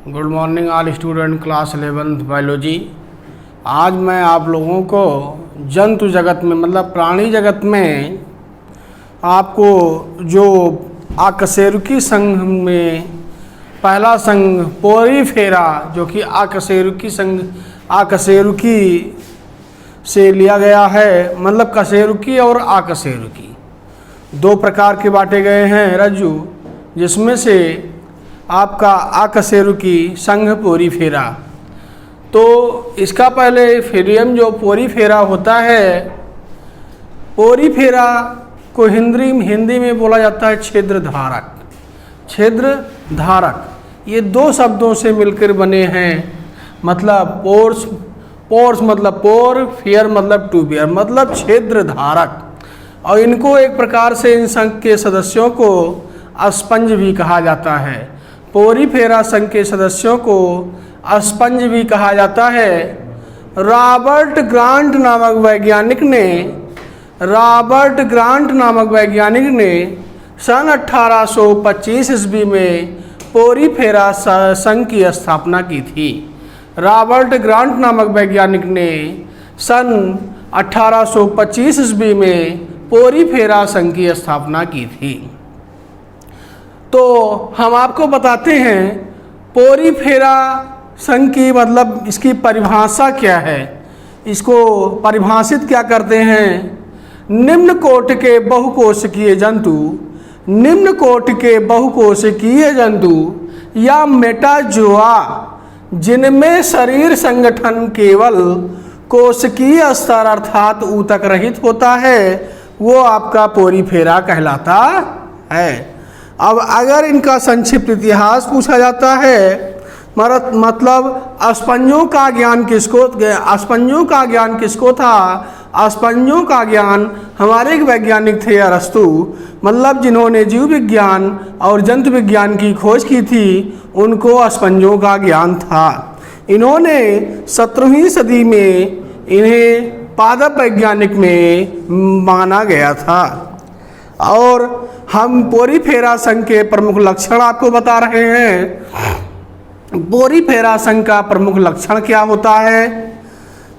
Good morning all student class 11th biology. आज मैं आप लोगों को जंतु जगत में मतलब प्राणी जगत में आपको जो आकशेरुकी संघ में पहला संघ पोरीफेरा जो कि आकशेरुकी से लिया गया है, मतलब कशेरुकी और आकशेरुकी दो प्रकार के बांटे गए हैं रज्जु, जिसमें से आपका आकशेरुकी संघ पोरीफेरा। तो इसका पहले फेरियम जो पोरीफेरा होता है, पोरीफेरा को हिंदी में बोला जाता है क्षेत्र धारक। क्षेत्र धारक ये दो शब्दों से मिलकर बने हैं, मतलब पोर्स मतलब पोर, फेयर मतलब टू बियर मतलब क्षेत्र धारक। और इनको एक प्रकार से इन संघ के सदस्यों को अस्पंज भी कहा जाता है। पोरीफेरा संघ के सदस्यों को अस्पंज भी कहा जाता है। रॉबर्ट ग्रांट नामक वैज्ञानिक ने सन 1825 ईस्वी में पोरीफेरा संघ की स्थापना की थी। रॉबर्ट ग्रांट नामक वैज्ञानिक ने सन 1825 ईस्वी में पोरीफेरा संघ की स्थापना की थी। तो हम आपको बताते हैं पोरीफेरा संघ की मतलब इसकी परिभाषा क्या है, इसको परिभाषित क्या करते हैं। निम्न कोटि के बहुकोशिकीय जंतु या मेटाजोआ जिनमें शरीर संगठन केवल कोशिकीय स्तर अर्थात ऊतक रहित होता है, वो आपका पोरीफेरा कहलाता है। अब अगर इनका संक्षिप्त इतिहास पूछा जाता है, मतलब अस्पंजों का ज्ञान किसको था। अस्पंजों का ज्ञान हमारे एक वैज्ञानिक थे अरस्तु, मतलब जिन्होंने जीव विज्ञान और जंतु विज्ञान की खोज की थी, उनको अस्पंजों का ज्ञान था। इन्होंने 17वीं सदी में इन्हें पादप वैज्ञानिक में माना गया था। और हम पोरीफेरा संघ के प्रमुख लक्षण आपको बता रहे हैं। पोरीफेरा संघ का प्रमुख लक्षण क्या होता है,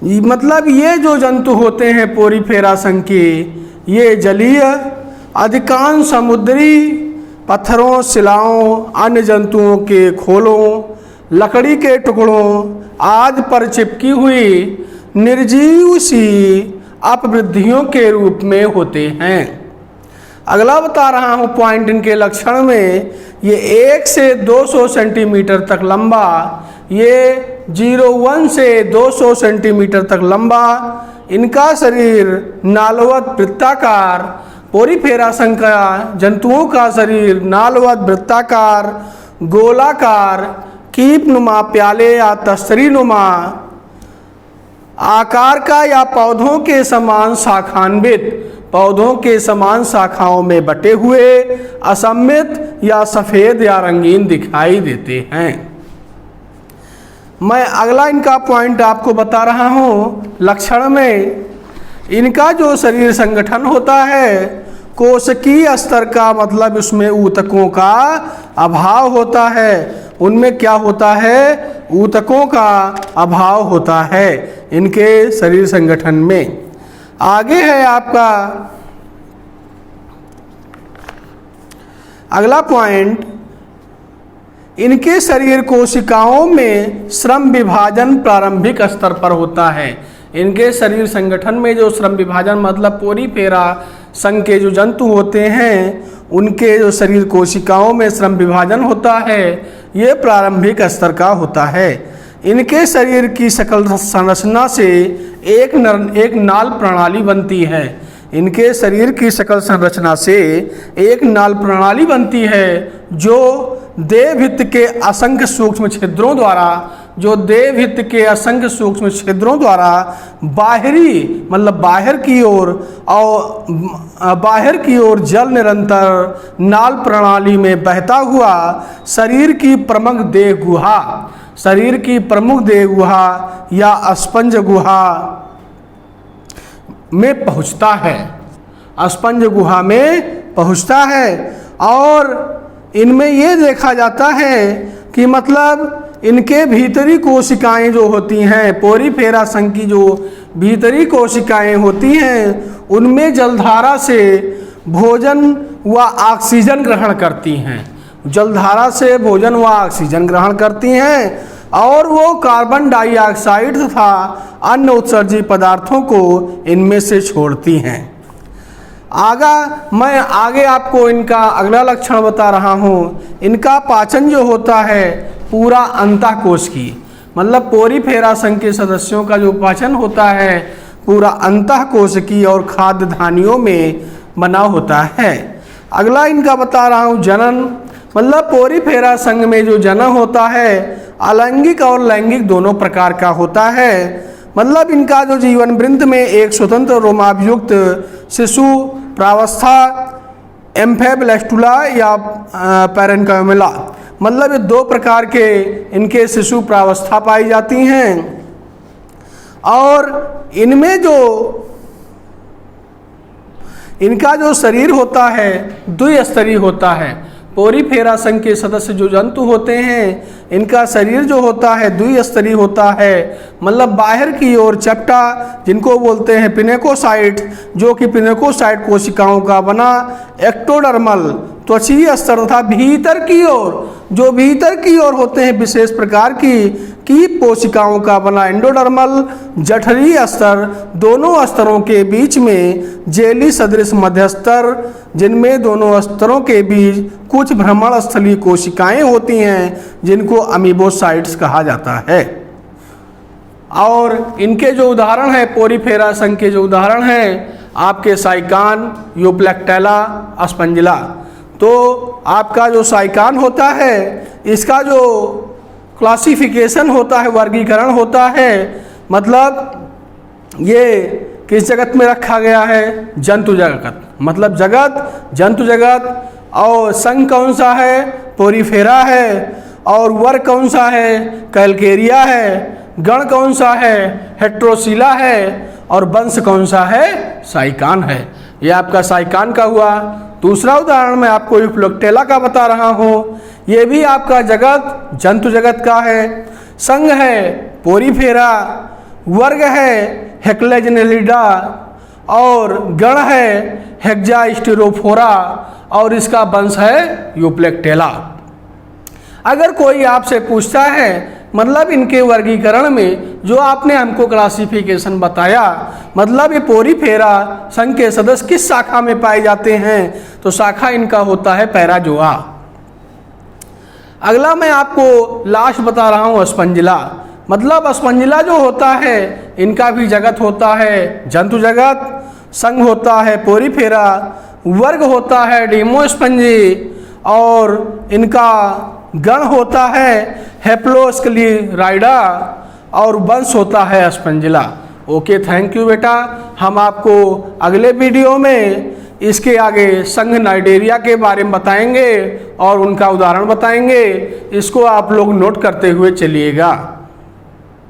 मतलब ये जो जंतु होते हैं पोरीफेरा संघ के, ये जलीय, अधिकांश समुद्री पत्थरों, शिलाओं, अन्य जंतुओं के खोलों, लकड़ी के टुकड़ों आदि पर चिपकी हुई निर्जीव सी अपवृद्धियों के रूप में होते हैं। अगला बता रहा हूँ पॉइंट इनके लक्षण में, ये 1 से 200 सेंटीमीटर तक लंबा, ये 01 से 200 सेंटीमीटर तक लंबा, इनका शरीर नालवत वृत्ताकार। पोरीफेरा संघ का जंतुओं का शरीर नालवत वृत्ताकार, गोलाकार, कीपनुमा, प्याले या तस्तरी नुमा आकार का या पौधों के समान शाखाओं में बटे हुए, असममित या सफ़ेद या रंगीन दिखाई देते हैं। मैं अगला इनका पॉइंट आपको बता रहा हूँ लक्षण में। इनका जो शरीर संगठन होता है कोशिकीय स्तर का, मतलब उसमें ऊतकों का अभाव होता है। उनमें क्या होता है, ऊतकों का अभाव होता है इनके शरीर संगठन में। आगे है आपका अगला पॉइंट, इनके शरीर कोशिकाओं में श्रम विभाजन प्रारंभिक स्तर पर होता है। इनके शरीर संगठन में जो श्रम विभाजन मतलब पोरीफेरा संघ के जो जंतु होते हैं, उनके जो शरीर कोशिकाओं में श्रम विभाजन होता है, ये प्रारंभिक स्तर का होता है। इनके शरीर की सकल संरचना से एक नाल प्रणाली बनती है। इनके शरीर की सकल संरचना से एक नाल प्रणाली बनती है, जो देवहित के असंख्य सूक्ष्म छिद्रों द्वारा बाहरी मतलब बाहर की ओर जल निरंतर नाल प्रणाली में बहता हुआ शरीर की प्रमुख देह गुहा या अस्पंज गुहा में पहुँचता है। और इनमें ये देखा जाता है कि मतलब इनके भीतरी कोशिकाएं जो होती हैं, पोरीफेरा संघ की जो भीतरी कोशिकाएं होती हैं, उनमें जलधारा से भोजन व ऑक्सीजन ग्रहण करती हैं। जलधारा से भोजन व ऑक्सीजन ग्रहण करती हैं और वो कार्बन डाइऑक्साइड तथा अन्य उत्सर्जी पदार्थों को इनमें से छोड़ती हैं। मैं आगे आपको इनका अगला लक्षण बता रहा हूँ। इनका पाचन जो होता है पूरा अंतःकोश की, मतलब पोरीफेरा संघ के सदस्यों का जो पाचन होता है पूरा अंतःकोश की और खाद्य धानियों में बना होता है। अगला इनका बता रहा हूँ जनन, मतलब पोरीफेरा संघ में जो जनन होता है अलैंगिक और लैंगिक दोनों प्रकार का होता है। मतलब इनका जो जीवन वृंत में एक स्वतंत्र रोमाभियुक्त शिशु प्रावस्था एम्फेब्लेस्टुला या पैरेन्काइमला, मतलब ये दो प्रकार के इनके शिशु प्रावस्था पाई जाती हैं। और इनमें जो इनका जो शरीर होता है द्विस्तरीय होता है। पोरीफेरा संघ के सदस्य जो जंतु होते हैं इनका शरीर जो होता है द्विस्तरीय होता है, मतलब बाहर की ओर चपटा जिनको बोलते हैं पिनेकोसाइट, जो कि पिनेकोसाइट कोशिकाओं का बना एक्टोडर्मल त्वचीय स्तर तथा भीतर की ओर जो भीतर की ओर होते हैं विशेष प्रकार की कोशिकाओं का बना एंडोडर्मल जठरीय स्तर, दोनों स्तरों के बीच में जेली सदृश मध्यस्तर जिनमें दोनों स्तरों के बीच कुछ भ्रमण स्थलीय कोशिकाएं होती हैं जिनको अमीबोसाइट्स कहा जाता है। और इनके जो उदाहरण है पोरीफेरा संघ के जो उदाहरण हैं आपके साइकान, यूप्लेक्टेला, अस्पंजिला। तो आपका जो साइकान होता है इसका जो क्लासिफिकेशन होता है, वर्गीकरण होता है, मतलब ये किस जगत में रखा गया है? जंतु जगत, मतलब जंतु जगत। और संघ कौन सा है? पोरीफेरा है। और वर्ग कौन सा है? कैलकेरिया है। गण कौन सा है? हेट्रोसिला है। और वंश कौन सा है? साइकान है। ये आपका साइकान का हुआ। दूसरा उदाहरण मैं आपको यूप्लेक्टेला का बता रहा हूँ। ये भी आपका जगत जंतु जगत का है। संघ है पोरीफेरा, वर्ग है हेक्लेजनेलिडा और गण है हेक्सास्टेरोफोरा और इसका वंश है यूप्लेक्टेला। अगर कोई आपसे पूछता है मतलब इनके वर्गीकरण में जो आपने हमको क्लासिफिकेशन बताया, मतलब ये पोरीफेरा संघ के सदस्य किस शाखा में पाए जाते हैं, तो शाखा इनका होता है पैराजोआ। अगला मैं आपको लास्ट बता रहा हूँ अस्पंजिला। मतलब अस्पंजिला जो होता है इनका भी जगत होता है जंतु जगत, संघ होता है पोरीफेरा, वर्ग होता है डेमोस्पंजी और इनका गण होता है हेप्लोस्क्लेराइडा और वंश होता है अस्पंजिला। ओके, थैंक यू बेटा। हम आपको अगले वीडियो में इसके आगे संघ नाइडेरिया के बारे में बताएंगे और उनका उदाहरण बताएंगे। इसको आप लोग नोट करते हुए चलिएगा।